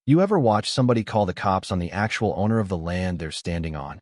You ever watch somebody call the cops on the actual owner of the land they're standing on?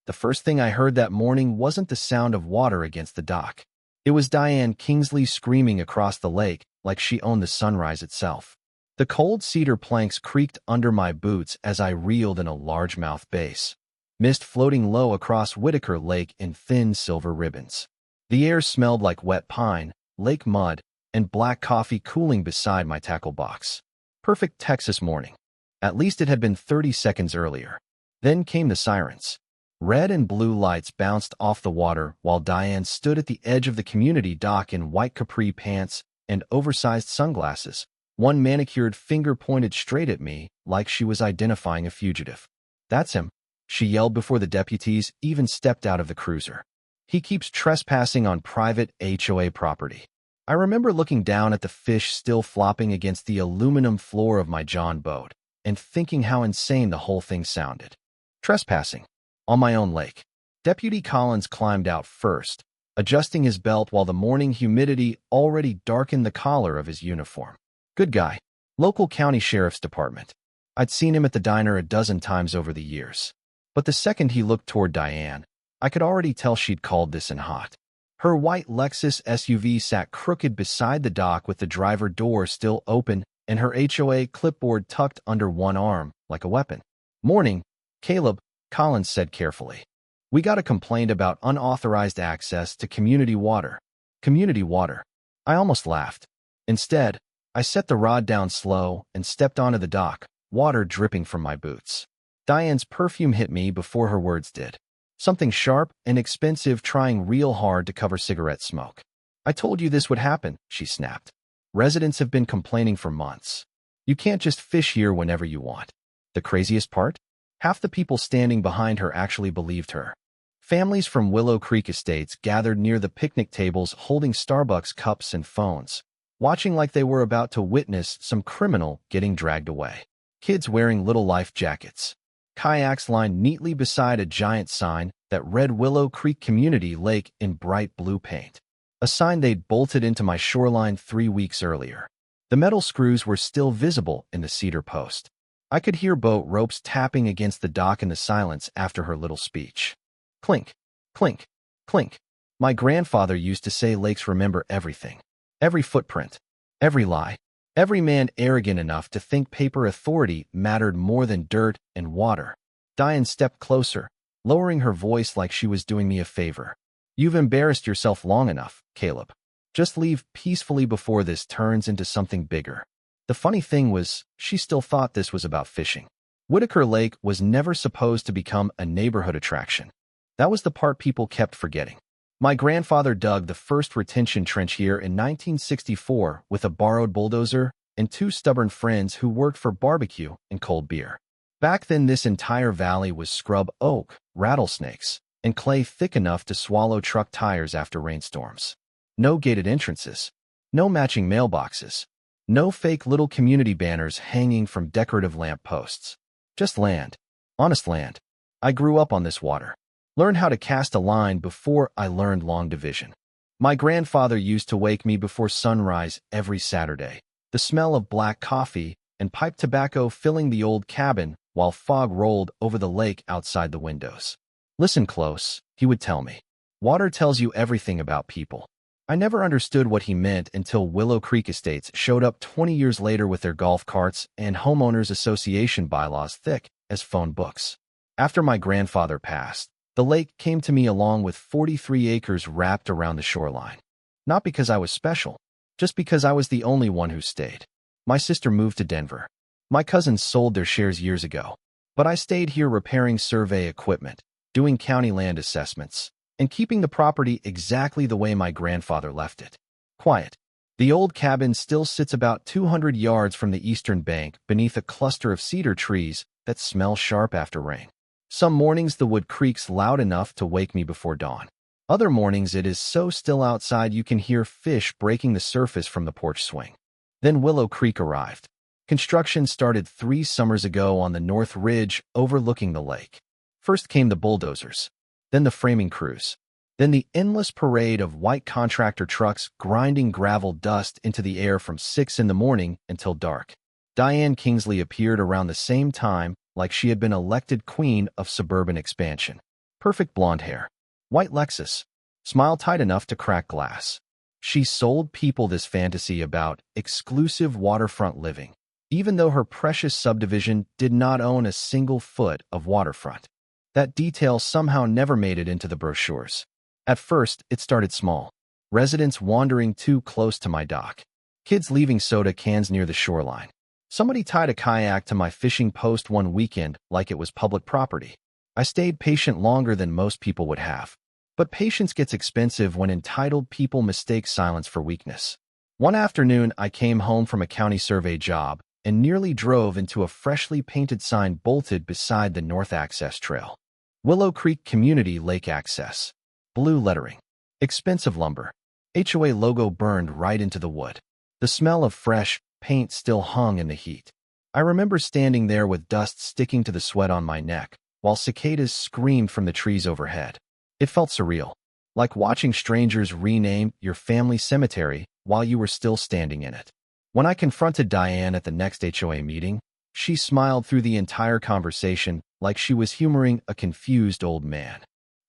The first thing I heard that morning wasn't the sound of water against the dock. It was Diane Kingsley screaming across the lake like she owned the sunrise itself. The cold cedar planks creaked under my boots as I reeled in a largemouth bass. Mist floating low across Whitaker Lake in thin silver ribbons. The air smelled like wet pine, lake mud, and black coffee cooling beside my tackle box. Perfect Texas morning. At least it had been 30 seconds earlier. Then came the sirens. Red and blue lights bounced off the water while Diane stood at the edge of the community dock in white capri pants and oversized sunglasses. One manicured finger pointed straight at me like she was identifying a fugitive. "That's him," she yelled before the deputies even stepped out of the cruiser. "He keeps trespassing on private HOA property." I remember looking down at the fish still flopping against the aluminum floor of my John boat and thinking how insane the whole thing sounded. Trespassing. On my own lake. Deputy Collins climbed out first, adjusting his belt while the morning humidity already darkened the collar of his uniform. Good guy. Local county sheriff's department. I'd seen him at the diner a dozen times over the years. But the second he looked toward Diane, I could already tell she'd called this in hot. Her white Lexus SUV sat crooked beside the dock with the driver door still open and her HOA clipboard tucked under one arm like a weapon. "Morning, Caleb," Collins said carefully. "We got a complaint about unauthorized access to community water." Community water. I almost laughed. Instead, I set the rod down slow and stepped onto the dock, water dripping from my boots. Diane's perfume hit me before her words did. Something sharp and expensive trying real hard to cover cigarette smoke. "I told you this would happen," she snapped. "Residents have been complaining for months. You can't just fish here whenever you want." The craziest part? Half the people standing behind her actually believed her. Families from Willow Creek Estates gathered near the picnic tables holding Starbucks cups and phones, watching like they were about to witness some criminal getting dragged away. Kids wearing little life jackets. Kayaks lined neatly beside a giant sign that read Willow Creek Community Lake in bright blue paint. A sign they'd bolted into my shoreline 3 weeks earlier. The metal screws were still visible in the cedar post. I could hear boat ropes tapping against the dock in the silence after her little speech. Clink, clink, clink. My grandfather used to say lakes remember everything. Every footprint. Every lie. Every man arrogant enough to think paper authority mattered more than dirt and water. Diane stepped closer, lowering her voice like she was doing me a favor. "You've embarrassed yourself long enough, Caleb. Just leave peacefully before this turns into something bigger." The funny thing was, she still thought this was about fishing. Whitaker Lake was never supposed to become a neighborhood attraction. That was the part people kept forgetting. My grandfather dug the first retention trench here in 1964 with a borrowed bulldozer and 2 stubborn friends who worked for barbecue and cold beer. Back then, this entire valley was scrub oak, rattlesnakes, and clay thick enough to swallow truck tires after rainstorms. No gated entrances. No matching mailboxes. No fake little community banners hanging from decorative lamp posts. Just land. Honest land. I grew up on this water. Learned how to cast a line before I learned long division. My grandfather used to wake me before sunrise every Saturday. The smell of black coffee and pipe tobacco filling the old cabin while fog rolled over the lake outside the windows. "Listen close," he would tell me. "Water tells you everything about people." I never understood what he meant until Willow Creek Estates showed up 20 years later with their golf carts and homeowners association bylaws thick as phone books. After my grandfather passed, the lake came to me along with 43 acres wrapped around the shoreline. Not because I was special, just because I was the only one who stayed. My sister moved to Denver. My cousins sold their shares years ago, but I stayed here repairing survey equipment, doing county land assessments, and keeping the property exactly the way my grandfather left it. Quiet. The old cabin still sits about 200 yards from the eastern bank beneath a cluster of cedar trees that smell sharp after rain. Some mornings the wood creaks loud enough to wake me before dawn. Other mornings it is so still outside you can hear fish breaking the surface from the porch swing. Then Willow Creek arrived. Construction started 3 summers ago on the north ridge overlooking the lake. First came the bulldozers, then the framing crews, then the endless parade of white contractor trucks grinding gravel dust into the air from 6 in the morning until dark. Diane Kingsley appeared around the same time, like she had been elected queen of suburban expansion. Perfect blonde hair. White Lexus. Smile tight enough to crack glass. She sold people this fantasy about exclusive waterfront living, even though her precious subdivision did not own a single foot of waterfront. That detail somehow never made it into the brochures. At first, it started small. Residents wandering too close to my dock. Kids leaving soda cans near the shoreline. Somebody tied a kayak to my fishing post one weekend like it was public property. I stayed patient longer than most people would have. But patience gets expensive when entitled people mistake silence for weakness. One afternoon, I came home from a county survey job and nearly drove into a freshly painted sign bolted beside the North Access Trail. Willow Creek Community Lake Access. Blue lettering. Expensive lumber. HOA logo burned right into the wood. The smell of fresh paint still hung in the heat. I remember standing there with dust sticking to the sweat on my neck, while cicadas screamed from the trees overhead. It felt surreal, like watching strangers rename your family cemetery while you were still standing in it. When I confronted Diane at the next HOA meeting, she smiled through the entire conversation like she was humoring a confused old man.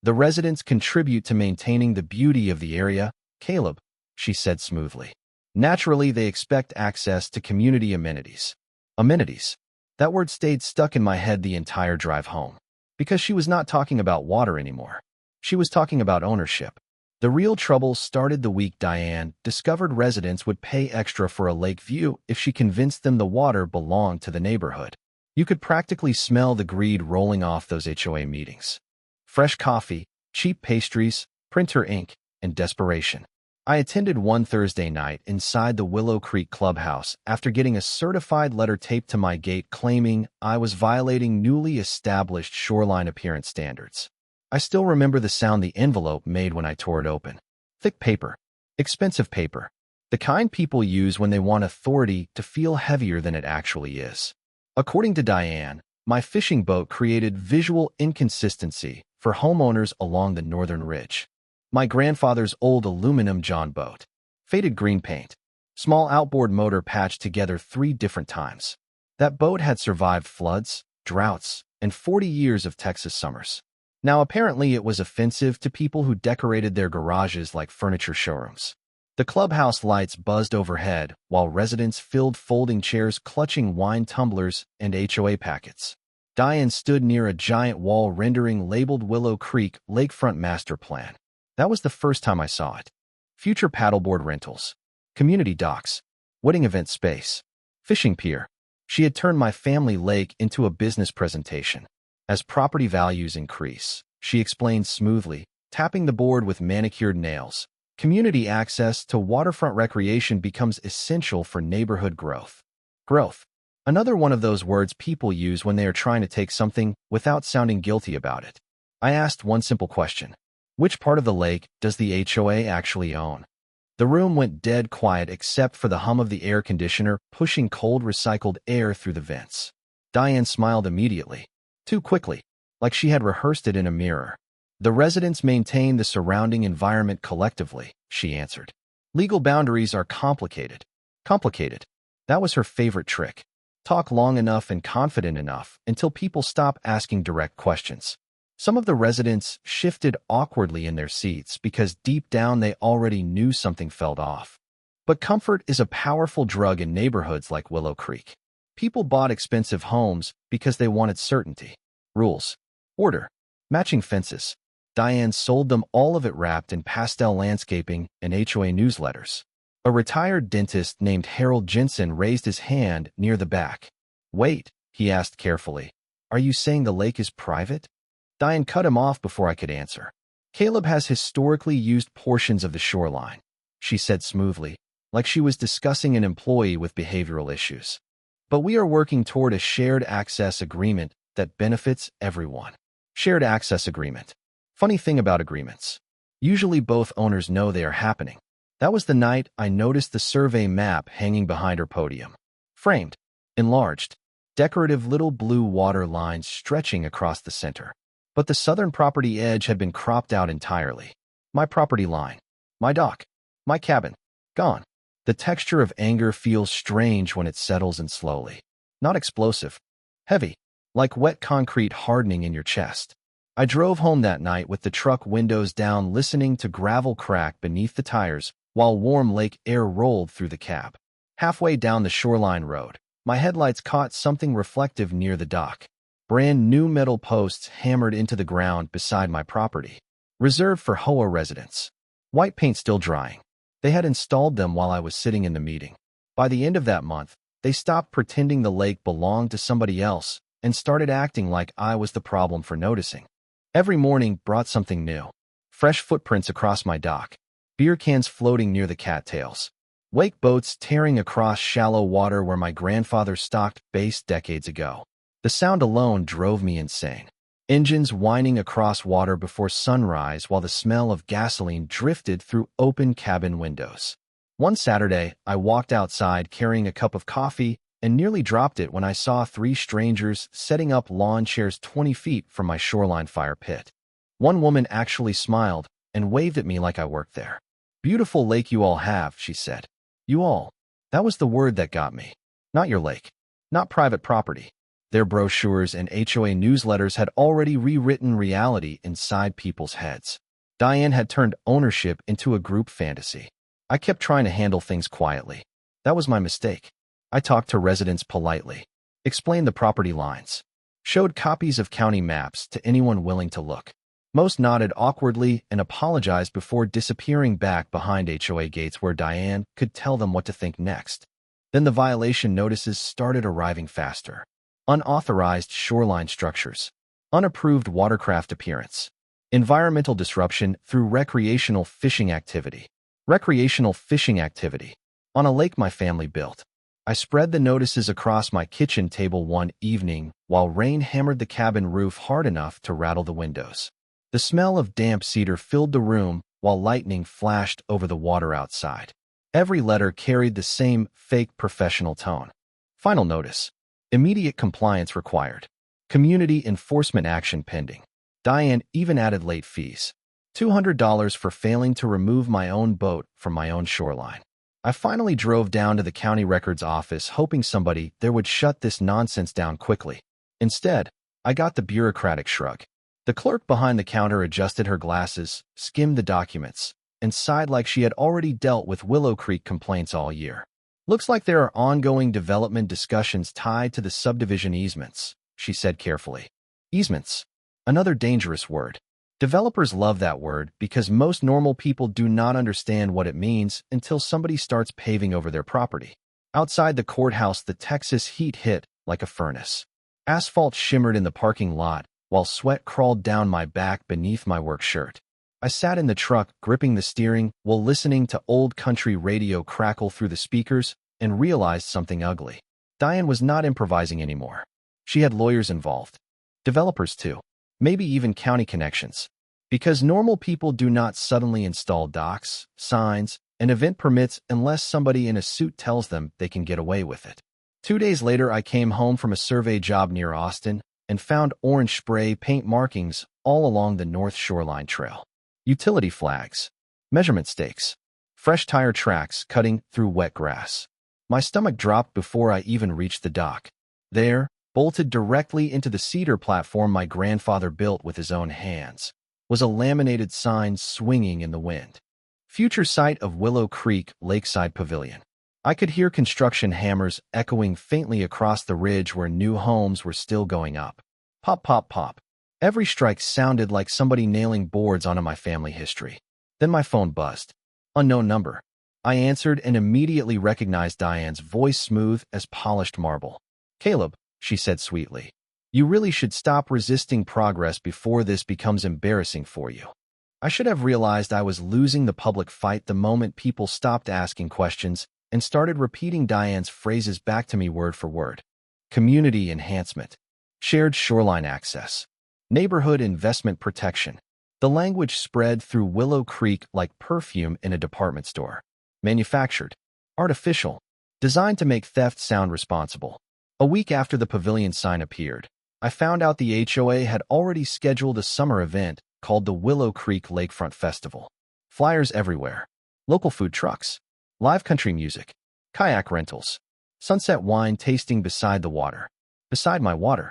The residents contribute to maintaining the beauty of the area, Caleb, she said smoothly. Naturally, they expect access to community amenities. Amenities. That word stayed stuck in my head the entire drive home, because she was not talking about water anymore. She was talking about ownership. The real trouble started the week Diane discovered residents would pay extra for a lake view if she convinced them the water belonged to the neighborhood. You could practically smell the greed rolling off those HOA meetings. Fresh coffee, cheap pastries, printer ink, and desperation. I attended one Thursday night inside the Willow Creek Clubhouse after getting a certified letter taped to my gate claiming I was violating newly established shoreline appearance standards. I still remember the sound the envelope made when I tore it open. Thick paper. Expensive paper. The kind people use when they want authority to feel heavier than it actually is. According to Diane, my fishing boat created visual inconsistency for homeowners along the northern ridge. My grandfather's old aluminum John boat. Faded green paint. Small outboard motor patched together 3 different times. That boat had survived floods, droughts, and 40 years of Texas summers. Now, apparently it was offensive to people who decorated their garages like furniture showrooms. The clubhouse lights buzzed overhead while residents filled folding chairs clutching wine tumblers and HOA packets. Diane stood near a giant wall rendering labeled Willow Creek Lakefront Master Plan. That was the first time I saw it. Future paddleboard rentals. Community docks. Wedding event space. Fishing pier. She had turned my family lake into a business presentation. As property values increase, she explained smoothly, tapping the board with manicured nails, community access to waterfront recreation becomes essential for neighborhood growth. Growth. Another one of those words people use when they are trying to take something without sounding guilty about it. I asked one simple question. Which part of the lake does the HOA actually own? The room went dead quiet except for the hum of the air conditioner pushing cold recycled air through the vents. Diane smiled immediately. Too quickly, like she had rehearsed it in a mirror. The residents maintain the surrounding environment collectively, she answered. Legal boundaries are complicated. Complicated. That was her favorite trick. Talk long enough and confident enough until people stop asking direct questions. Some of the residents shifted awkwardly in their seats because deep down they already knew something felt off. But comfort is a powerful drug in neighborhoods like Willow Creek. People bought expensive homes because they wanted certainty, rules, order, matching fences. Diane sold them all of it wrapped in pastel landscaping and HOA newsletters. A retired dentist named Harold Jensen raised his hand near the back. Wait, he asked carefully. Are you saying the lake is private? Diane cut him off before I could answer. Caleb has historically used portions of the shoreline, she said smoothly, like she was discussing an employee with behavioral issues. But we are working toward a shared access agreement that benefits everyone. Shared access agreement. Funny thing about agreements. Usually both owners know they are happening. That was the night I noticed the survey map hanging behind her podium. Framed, enlarged, decorative little blue water lines stretching across the center. But the southern property edge had been cropped out entirely. My property line. My dock. My cabin. Gone. The texture of anger feels strange when it settles in slowly. Not explosive. Heavy. Like wet concrete hardening in your chest. I drove home that night with the truck windows down, listening to gravel crack beneath the tires while warm lake air rolled through the cab. Halfway down the shoreline road, my headlights caught something reflective near the dock. Brand new metal posts hammered into the ground beside my property. Reserved for HOA residents. White paint still drying. They had installed them while I was sitting in the meeting. By the end of that month, they stopped pretending the lake belonged to somebody else and started acting like I was the problem for noticing. Every morning brought something new. Fresh footprints across my dock. Beer cans floating near the cattails. Wake boats tearing across shallow water where my grandfather stocked base decades ago. The sound alone drove me insane. Engines whining across water before sunrise while the smell of gasoline drifted through open cabin windows. One Saturday, I walked outside carrying a cup of coffee and nearly dropped it when I saw 3 strangers setting up lawn chairs 20 feet from my shoreline fire pit. One woman actually smiled and waved at me like I worked there. "Beautiful lake you all have," she said. "You all." That was the word that got me. Not your lake. Not private property. Their brochures and HOA newsletters had already rewritten reality inside people's heads. Diane had turned ownership into a group fantasy. I kept trying to handle things quietly. That was my mistake. I talked to residents politely, explained the property lines, showed copies of county maps to anyone willing to look. Most nodded awkwardly and apologized before disappearing back behind HOA gates where Diane could tell them what to think next. Then the violation notices started arriving faster. Unauthorized shoreline structures. Unapproved watercraft appearance. Environmental disruption through recreational fishing activity. Recreational fishing activity. On a lake my family built. I spread the notices across my kitchen table one evening while rain hammered the cabin roof hard enough to rattle the windows. The smell of damp cedar filled the room while lightning flashed over the water outside. Every letter carried the same fake professional tone. Final notice. Immediate compliance required. Community enforcement action pending. Diane even added late fees. $200 for failing to remove my own boat from my own shoreline. I finally drove down to the county records office hoping somebody there would shut this nonsense down quickly. Instead, I got the bureaucratic shrug. The clerk behind the counter adjusted her glasses, skimmed the documents, and sighed like she had already dealt with Willow Creek complaints all year. "Looks like there are ongoing development discussions tied to the subdivision easements," she said carefully. Easements. Another dangerous word. Developers love that word because most normal people do not understand what it means until somebody starts paving over their property. Outside the courthouse, the Texas heat hit like a furnace. Asphalt shimmered in the parking lot, while sweat crawled down my back beneath my work shirt. I sat in the truck, gripping the steering, while listening to old country radio crackle through the speakers, and realized something ugly. Diane was not improvising anymore. She had lawyers involved. Developers too. Maybe even county connections. Because normal people do not suddenly install docks, signs, and event permits unless somebody in a suit tells them they can get away with it. 2 days later, I came home from a survey job near Austin and found orange spray paint markings all along the North Shoreline Trail. Utility flags. Measurement stakes. Fresh tire tracks cutting through wet grass. My stomach dropped before I even reached the dock. There, bolted directly into the cedar platform my grandfather built with his own hands, was a laminated sign swinging in the wind. Future site of Willow Creek Lakeside Pavilion. I could hear construction hammers echoing faintly across the ridge where new homes were still going up. Pop, pop, pop. Every strike sounded like somebody nailing boards onto my family history. Then my phone buzzed. Unknown number. I answered and immediately recognized Diane's voice, smooth as polished marble. "Caleb," she said sweetly, "you really should stop resisting progress before this becomes embarrassing for you." I should have realized I was losing the public fight the moment people stopped asking questions and started repeating Diane's phrases back to me word for word. Community enhancement. Shared shoreline access. Neighborhood investment protection. The language spread through Willow Creek like perfume in a department store. Manufactured. Artificial. Designed to make theft sound responsible. A week after the pavilion sign appeared, I found out the HOA had already scheduled a summer event called the Willow Creek Lakefront Festival. Flyers everywhere. Local food trucks. live country music, kayak rentals, sunset wine tasting beside the water. Beside my water.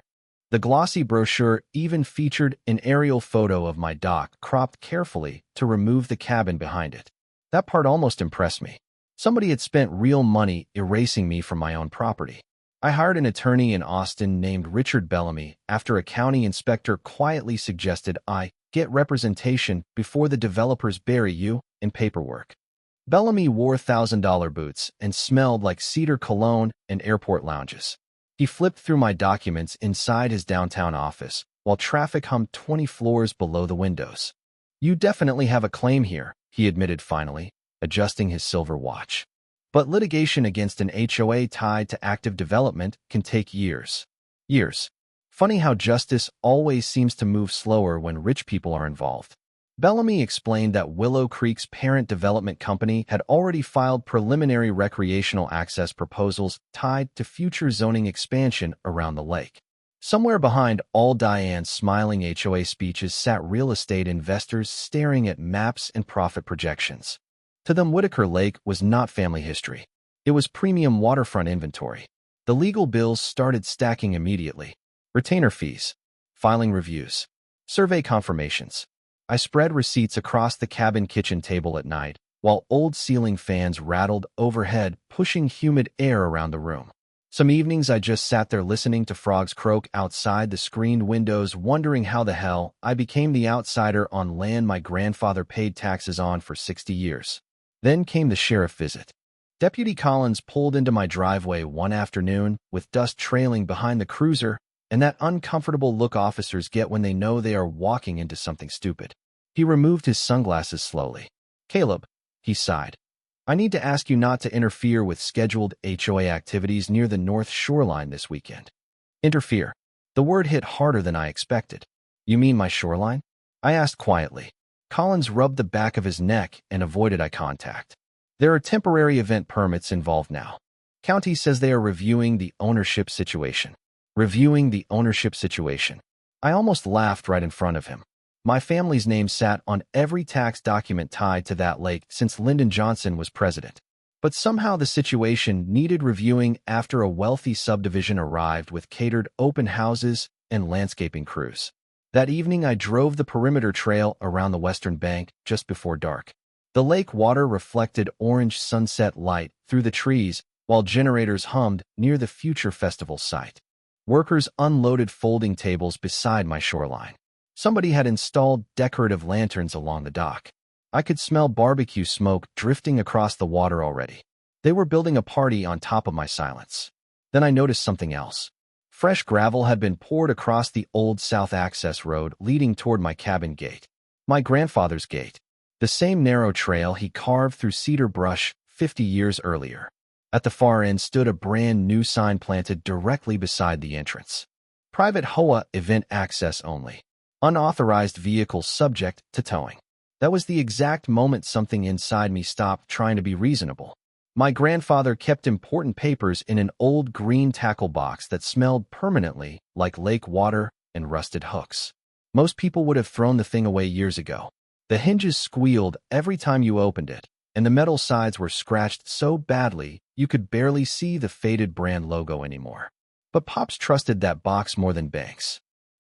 The glossy brochure even featured an aerial photo of my dock cropped carefully to remove the cabin behind it. That part almost impressed me. Somebody had spent real money erasing me from my own property. I hired an attorney in Austin named Richard Bellamy after a county inspector quietly suggested I get representation before the developers bury you in paperwork. Bellamy wore $1,000 boots and smelled like cedar cologne and airport lounges. He flipped through my documents inside his downtown office while traffic hummed 20 floors below the windows. You definitely have a claim here, he admitted finally, adjusting his silver watch. But litigation against an HOA tied to active development can take years. Years. Funny how justice always seems to move slower when rich people are involved. Bellamy explained that Willow Creek's parent development company had already filed preliminary recreational access proposals tied to future zoning expansion around the lake. Somewhere behind all Diane's smiling HOA speeches sat real estate investors staring at maps and profit projections. To them, Whitaker Lake was not family history. It was premium waterfront inventory. The legal bills started stacking immediately. Retainer fees, filing reviews, survey confirmations. I spread receipts across the cabin kitchen table at night, while old ceiling fans rattled overhead, pushing humid air around the room. Some evenings I just sat there listening to frogs croak outside the screened windows, wondering how the hell I became the outsider on land my grandfather paid taxes on for 60 years. Then came the sheriff visit. Deputy Collins pulled into my driveway one afternoon, with dust trailing behind the cruiser, and that uncomfortable look officers get when they know they are walking into something stupid. He removed his sunglasses slowly. "Caleb," he sighed, "I need to ask you not to interfere with scheduled HOA activities near the north shoreline this weekend." Interfere. The word hit harder than I expected. "You mean my shoreline?" I asked quietly. Collins rubbed the back of his neck and avoided eye contact. "There are temporary event permits involved now. County says they are reviewing the ownership situation." Reviewing the ownership situation. I almost laughed right in front of him. My family's name sat on every tax document tied to that lake since Lyndon Johnson was president. But somehow the situation needed reviewing after a wealthy subdivision arrived with catered open houses and landscaping crews. That evening I drove the perimeter trail around the western bank just before dark. The lake water reflected orange sunset light through the trees while generators hummed near the future festival site. Workers unloaded folding tables beside my shoreline. Somebody had installed decorative lanterns along the dock. I could smell barbecue smoke drifting across the water already. They were building a party on top of my silence. Then I noticed something else. Fresh gravel had been poured across the old south access road leading toward my cabin gate. My grandfather's gate. The same narrow trail he carved through cedar brush 50 years earlier. At the far end stood a brand new sign planted directly beside the entrance. Private HOA event access only. Unauthorized vehicles subject to towing. That was the exact moment something inside me stopped trying to be reasonable. My grandfather kept important papers in an old green tackle box that smelled permanently like lake water and rusted hooks. Most people would have thrown the thing away years ago. The hinges squealed every time you opened it, and the metal sides were scratched so badly you could barely see the faded brand logo anymore. But Pops trusted that box more than banks.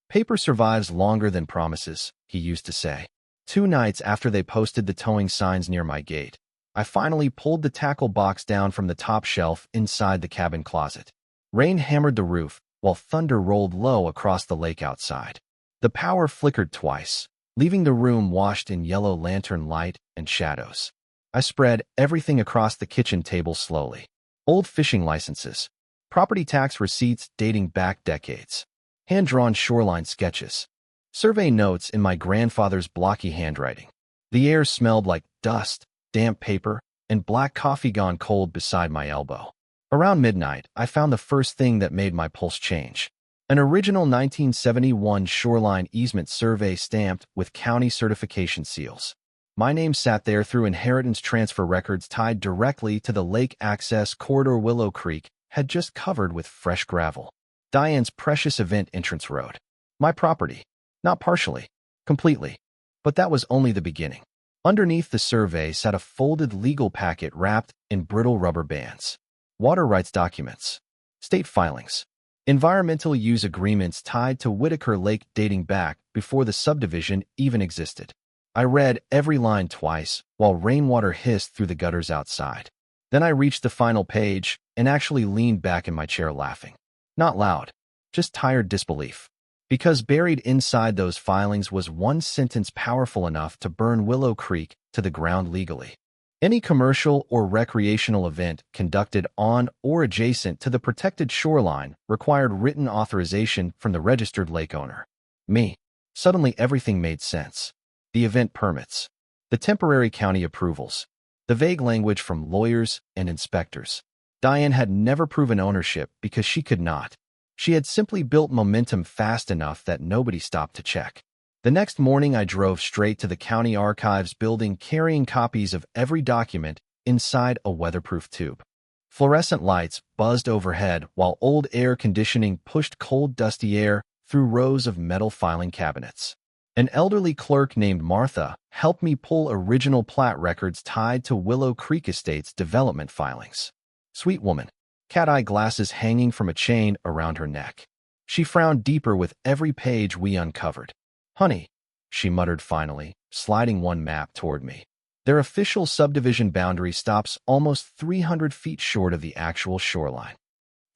"Paper survives longer than promises," he used to say. 2 nights after they posted the towing signs near my gate, I finally pulled the tackle box down from the top shelf inside the cabin closet. Rain hammered the roof, while thunder rolled low across the lake outside. The power flickered twice, leaving the room washed in yellow lantern light and shadows. I spread everything across the kitchen table slowly. Old fishing licenses, property tax receipts dating back decades, hand-drawn shoreline sketches, survey notes in my grandfather's blocky handwriting. The air smelled like dust, damp paper, and black coffee gone cold beside my elbow. Around midnight, I found the first thing that made my pulse change. An original 1971 shoreline easement survey stamped with county certification seals. My name sat there through inheritance transfer records tied directly to the lake access corridor. Willow Creek had just covered with fresh gravel. Diane's precious event entrance road. My property. Not partially. Completely. But that was only the beginning. Underneath the survey sat a folded legal packet wrapped in brittle rubber bands. Water rights documents. State filings. Environmental use agreements tied to Whitaker Lake dating back before the subdivision even existed. I read every line twice while rainwater hissed through the gutters outside. Then I reached the final page and actually leaned back in my chair laughing. Not loud, just tired disbelief. Because buried inside those filings was one sentence powerful enough to burn Willow Creek to the ground legally. Any commercial or recreational event conducted on or adjacent to the protected shoreline required written authorization from the registered lake owner. Me. Suddenly everything made sense. The event permits. The temporary county approvals. The vague language from lawyers and inspectors. Diane had never proven ownership because she could not. She had simply built momentum fast enough that nobody stopped to check. The next morning I drove straight to the county archives building carrying copies of every document inside a weatherproof tube. Fluorescent lights buzzed overhead while old air conditioning pushed cold, dusty air through rows of metal filing cabinets. An elderly clerk named Martha helped me pull original plat records tied to Willow Creek Estate's development filings. Sweet woman. Cat-eye glasses hanging from a chain around her neck. She frowned deeper with every page we uncovered. "Honey," she muttered finally, sliding one map toward me. Their official subdivision boundary stops almost 300 feet short of the actual shoreline.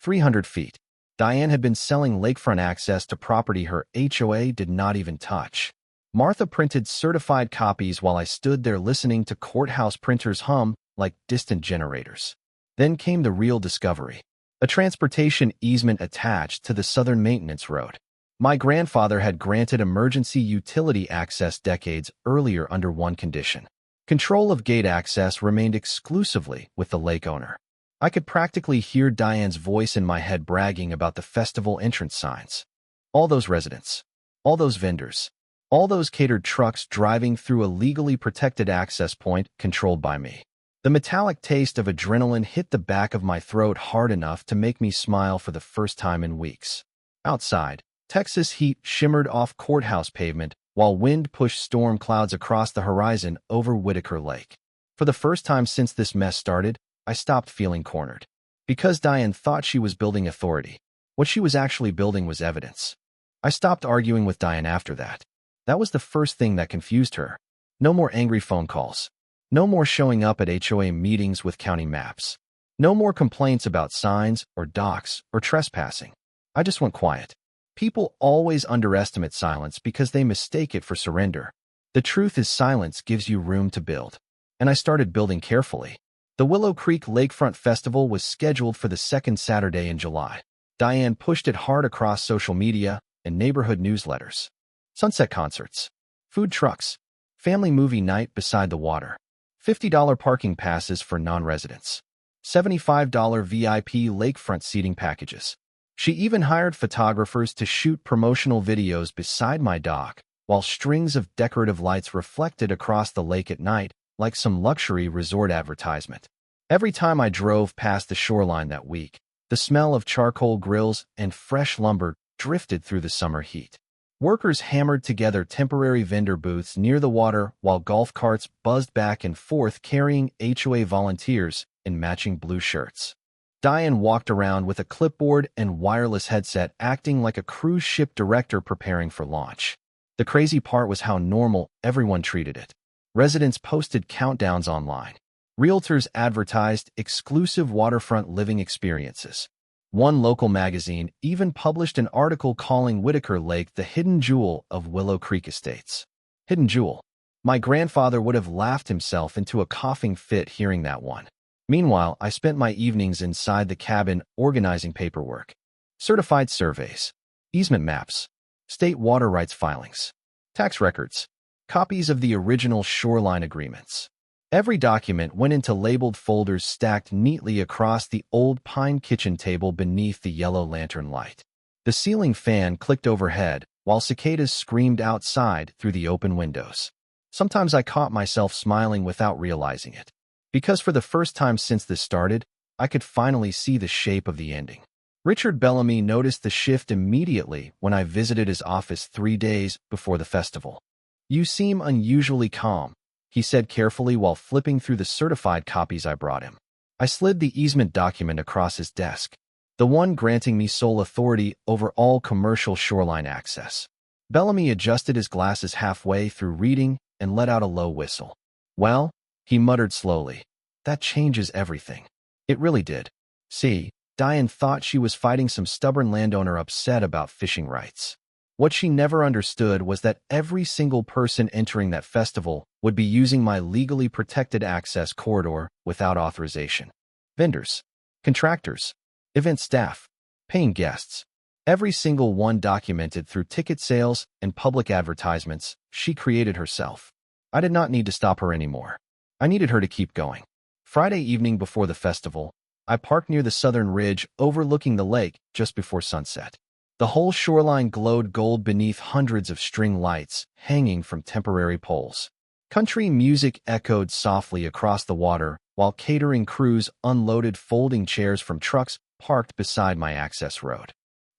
300 feet. Diane had been selling lakefront access to property her HOA did not even touch. Martha printed certified copies while I stood there listening to courthouse printers hum like distant generators. Then came the real discovery. A transportation easement attached to the southern maintenance road. My grandfather had granted emergency utility access decades earlier under one condition. Control of gate access remained exclusively with the lake owner. I could practically hear Diane's voice in my head bragging about the festival entrance signs. All those residents. All those vendors. All those catered trucks driving through a legally protected access point controlled by me. The metallic taste of adrenaline hit the back of my throat hard enough to make me smile for the first time in weeks. Outside, Texas heat shimmered off courthouse pavement while wind pushed storm clouds across the horizon over Whitaker Lake. For the first time since this mess started, I stopped feeling cornered. Because Diane thought she was building authority, what she was actually building was evidence. I stopped arguing with Diane after that. That was the first thing that confused her. No more angry phone calls. No more showing up at HOA meetings with county maps. No more complaints about signs or docks or trespassing. I just went quiet. People always underestimate silence because they mistake it for surrender. The truth is silence gives you room to build. And I started building carefully. The Willow Creek Lakefront Festival was scheduled for the second Saturday in July. Diane pushed it hard across social media and neighborhood newsletters. Sunset concerts. Food trucks. Family movie night beside the water. $50 parking passes for non-residents. $75 VIP lakefront seating packages. She even hired photographers to shoot promotional videos beside my dock, while strings of decorative lights reflected across the lake at night like some luxury resort advertisement. Every time I drove past the shoreline that week, the smell of charcoal grills and fresh lumber drifted through the summer heat. Workers hammered together temporary vendor booths near the water while golf carts buzzed back and forth carrying HOA volunteers in matching blue shirts. Diane walked around with a clipboard and wireless headset acting like a cruise ship director preparing for launch. The crazy part was how normal everyone treated it. Residents posted countdowns online. Realtors advertised exclusive waterfront living experiences. One local magazine even published an article calling Whitaker Lake the hidden jewel of Willow Creek Estates. Hidden jewel. My grandfather would have laughed himself into a coughing fit hearing that one. Meanwhile, I spent my evenings inside the cabin organizing paperwork. Certified surveys. Easement maps. State water rights filings. Tax records. Copies of the original shoreline agreements. Every document went into labeled folders stacked neatly across the old pine kitchen table beneath the yellow lantern light. The ceiling fan clicked overhead, while cicadas screamed outside through the open windows. Sometimes I caught myself smiling without realizing it. Because for the first time since this started, I could finally see the shape of the ending. Richard Bellamy noticed the shift immediately when I visited his office 3 days before the festival. "You seem unusually calm," he said carefully while flipping through the certified copies I brought him. I slid the easement document across his desk, the one granting me sole authority over all commercial shoreline access. Bellamy adjusted his glasses halfway through reading and let out a low whistle. Well, he muttered slowly, that changes everything. It really did. See, Diane thought she was fighting some stubborn landowner upset about fishing rights. What she never understood was that every single person entering that festival would be using my legally protected access corridor without authorization. Vendors, contractors, event staff, paying guests. Every single one documented through ticket sales and public advertisements she created herself. I did not need to stop her anymore. I needed her to keep going. Friday evening before the festival, I parked near the southern ridge overlooking the lake just before sunset. The whole shoreline glowed gold beneath hundreds of string lights hanging from temporary poles. Country music echoed softly across the water while catering crews unloaded folding chairs from trucks parked beside my access road.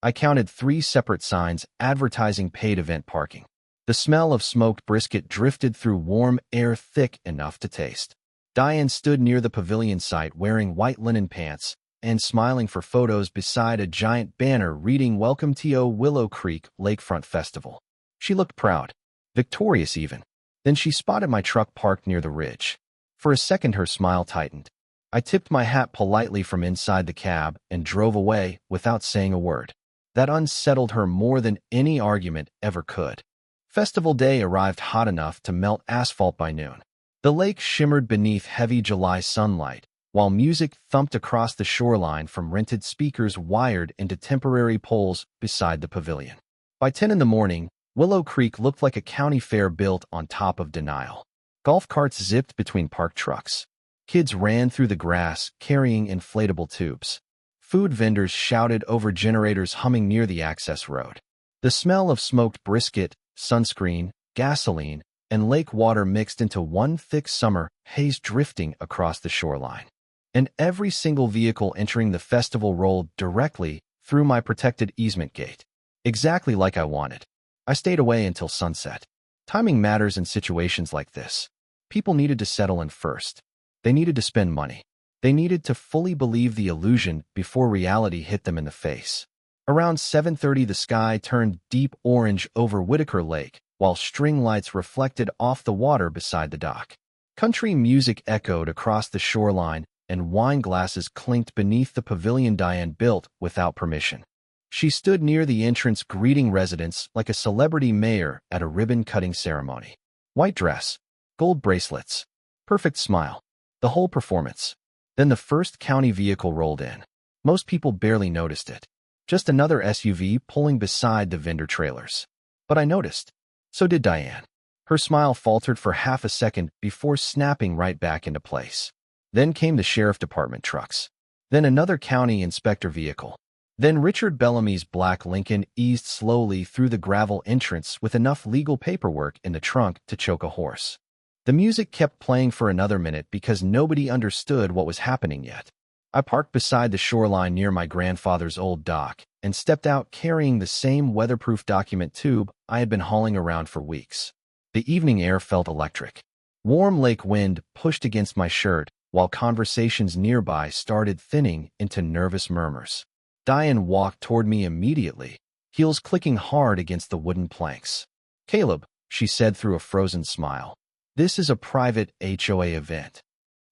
I counted 3 separate signs advertising paid event parking. The smell of smoked brisket drifted through warm air thick enough to taste. Diane stood near the pavilion site wearing white linen pants and smiling for photos beside a giant banner reading Welcome to Willow Creek Lakefront Festival. She looked proud, victorious even. Then she spotted my truck parked near the ridge. For a second her smile tightened. I tipped my hat politely from inside the cab and drove away without saying a word. That unsettled her more than any argument ever could. Festival day arrived hot enough to melt asphalt by noon. The lake shimmered beneath heavy July sunlight, while music thumped across the shoreline from rented speakers wired into temporary poles beside the pavilion. By 10 in the morning, Willow Creek looked like a county fair built on top of denial. Golf carts zipped between parked trucks. Kids ran through the grass, carrying inflatable tubes. Food vendors shouted over generators humming near the access road. The smell of smoked brisket, sunscreen, gasoline, and lake water mixed into one thick summer haze drifting across the shoreline. And every single vehicle entering the festival rolled directly through my protected easement gate. Exactly like I wanted. I stayed away until sunset. Timing matters in situations like this. People needed to settle in first. They needed to spend money. They needed to fully believe the illusion before reality hit them in the face. Around 7:30 the sky turned deep orange over Whitaker Lake, while string lights reflected off the water beside the dock. Country music echoed across the shoreline, and wine glasses clinked beneath the pavilion Diane built without permission. She stood near the entrance greeting residents like a celebrity mayor at a ribbon-cutting ceremony. White dress, gold bracelets, perfect smile, the whole performance. Then the first county vehicle rolled in. Most people barely noticed it. Just another SUV pulling beside the vendor trailers. But I noticed. So did Diane. Her smile faltered for half a second before snapping right back into place. Then came the sheriff department trucks. Then another county inspector vehicle. Then Richard Bellamy's black Lincoln eased slowly through the gravel entrance with enough legal paperwork in the trunk to choke a horse. The music kept playing for another minute because nobody understood what was happening yet. I parked beside the shoreline near my grandfather's old dock and stepped out carrying the same weatherproof document tube I had been hauling around for weeks. The evening air felt electric. Warm lake wind pushed against my shirt, while conversations nearby started thinning into nervous murmurs. Diane walked toward me immediately, heels clicking hard against the wooden planks. "Caleb," she said through a frozen smile, "this is a private HOA event."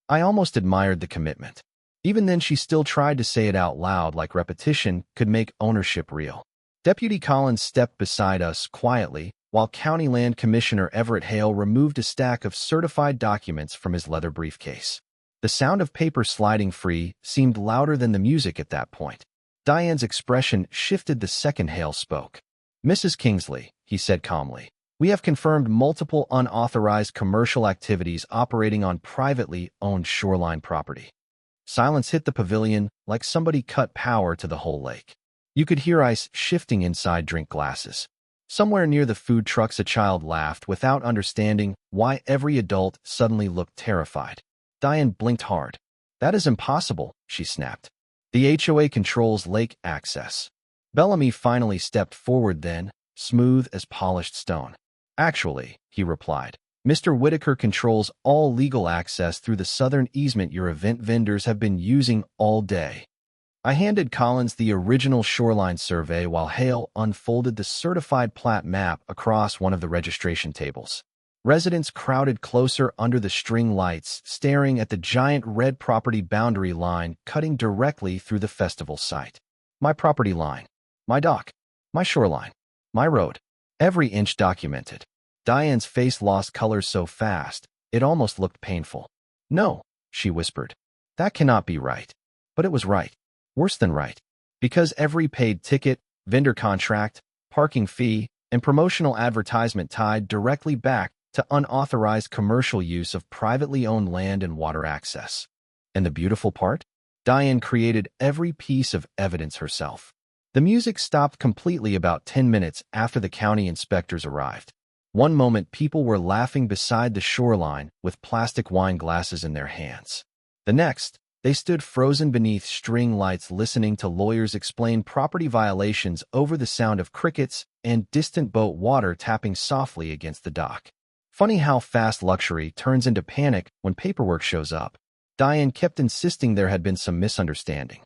I almost admired the commitment. Even then she still tried to say it out loud like repetition could make ownership real. Deputy Collins stepped beside us quietly, while County Land Commissioner Everett Hale removed a stack of certified documents from his leather briefcase. The sound of paper sliding free seemed louder than the music at that point. Diane's expression shifted the second Hale spoke. "Mrs. Kingsley," he said calmly, "we have confirmed multiple unauthorized commercial activities operating on privately owned shoreline property." Silence hit the pavilion like somebody cut power to the whole lake. You could hear ice shifting inside drink glasses. Somewhere near the food trucks a child laughed without understanding why every adult suddenly looked terrified. Diane blinked hard. "That is impossible," she snapped. "The HOA controls lake access." Bellamy finally stepped forward then, smooth as polished stone. "Actually," he replied, Mr. Whitaker controls all legal access through the southern easement your event vendors have been using all day. I handed Collins the original shoreline survey while Hale unfolded the certified plat map across one of the registration tables. Residents crowded closer under the string lights, staring at the giant red property boundary line cutting directly through the festival site. My property line. My dock. My shoreline. My road. Every inch documented. Diane's face lost color so fast, it almost looked painful. "No," she whispered. "That cannot be right." But it was right. Worse than right. Because every paid ticket, vendor contract, parking fee, and promotional advertisement tied directly back to unauthorized commercial use of privately owned land and water access. And the beautiful part? Diane created every piece of evidence herself. The music stopped completely about 10 minutes after the county inspectors arrived. One moment, people were laughing beside the shoreline with plastic wine glasses in their hands. The next, they stood frozen beneath string lights listening to lawyers explain property violations over the sound of crickets and distant boat water tapping softly against the dock. Funny how fast luxury turns into panic when paperwork shows up. Diane kept insisting there had been some misunderstanding.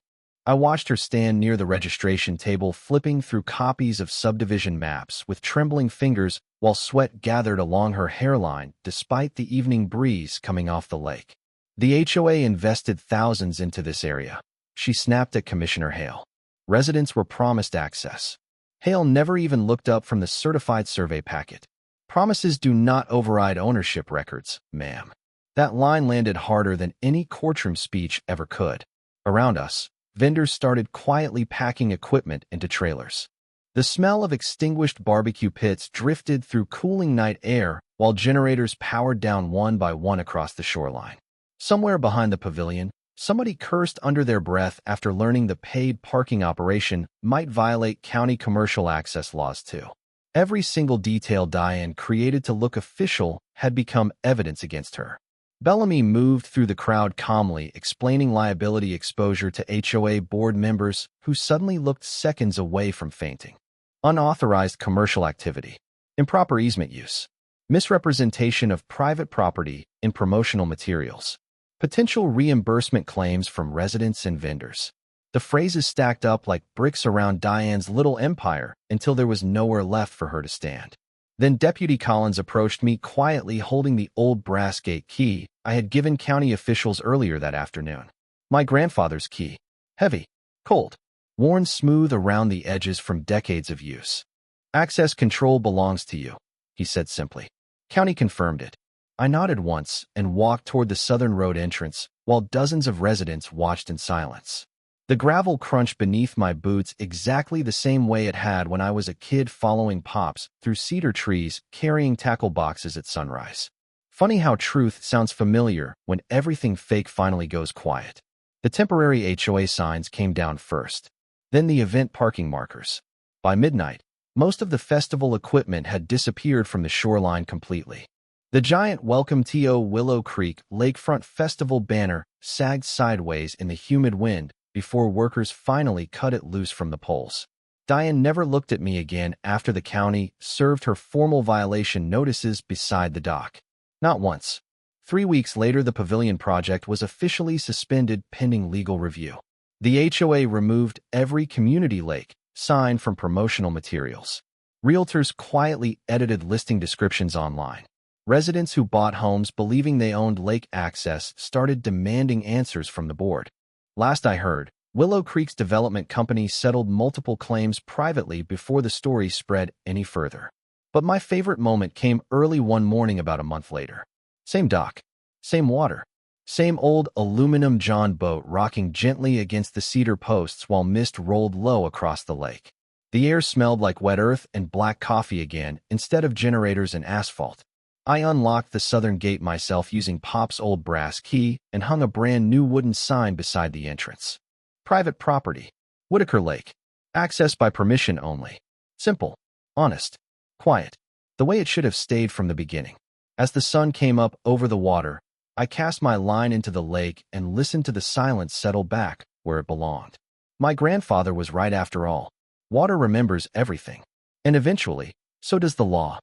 I watched her stand near the registration table flipping through copies of subdivision maps with trembling fingers while sweat gathered along her hairline despite the evening breeze coming off the lake. The HOA invested thousands into this area. She snapped at Commissioner Hale. Residents were promised access. Hale never even looked up from the certified survey packet. "Promises do not override ownership records, ma'am." That line landed harder than any courtroom speech ever could. Around us, vendors started quietly packing equipment into trailers. The smell of extinguished barbecue pits drifted through cooling night air while generators powered down one by one across the shoreline. Somewhere behind the pavilion, somebody cursed under their breath after learning the paid parking operation might violate county commercial access laws too. Every single detail Diane created to look official had become evidence against her. Bellamy moved through the crowd calmly, explaining liability exposure to HOA board members who suddenly looked seconds away from fainting. Unauthorized commercial activity. Improper easement use. Misrepresentation of private property in promotional materials. Potential reimbursement claims from residents and vendors. The phrases stacked up like bricks around Diane's little empire until there was nowhere left for her to stand. Then Deputy Collins approached me quietly holding the old brass gate key I had given county officials earlier that afternoon. My grandfather's key. Heavy, cold, worn smooth around the edges from decades of use. "Access control belongs to you," he said simply. County confirmed it. I nodded once and walked toward the southern road entrance while dozens of residents watched in silence. The gravel crunched beneath my boots exactly the same way it had when I was a kid following Pops through cedar trees carrying tackle boxes at sunrise. Funny how truth sounds familiar when everything fake finally goes quiet. The temporary HOA signs came down first, then the event parking markers. By midnight, most of the festival equipment had disappeared from the shoreline completely. The giant Welcome to Willow Creek Lakefront Festival banner sagged sideways in the humid wind before workers finally cut it loose from the poles. Diane never looked at me again after the county served her formal violation notices beside the dock. Not once. 3 weeks later, the pavilion project was officially suspended pending legal review. The HOA removed every community lake sign from promotional materials. Realtors quietly edited listing descriptions online. Residents who bought homes believing they owned lake access started demanding answers from the board. Last I heard, Willow Creek's development company settled multiple claims privately before the story spread any further. But my favorite moment came early one morning about a month later. Same dock, same water, same old aluminum John boat rocking gently against the cedar posts while mist rolled low across the lake. The air smelled like wet earth and black coffee again instead of generators and asphalt. I unlocked the southern gate myself using Pop's old brass key and hung a brand new wooden sign beside the entrance. Private property. Whitaker Lake. Access by permission only. Simple. Honest. Quiet. The way it should have stayed from the beginning. As the sun came up over the water, I cast my line into the lake and listened to the silence settle back where it belonged. My grandfather was right after all. Water remembers everything. And eventually, so does the law.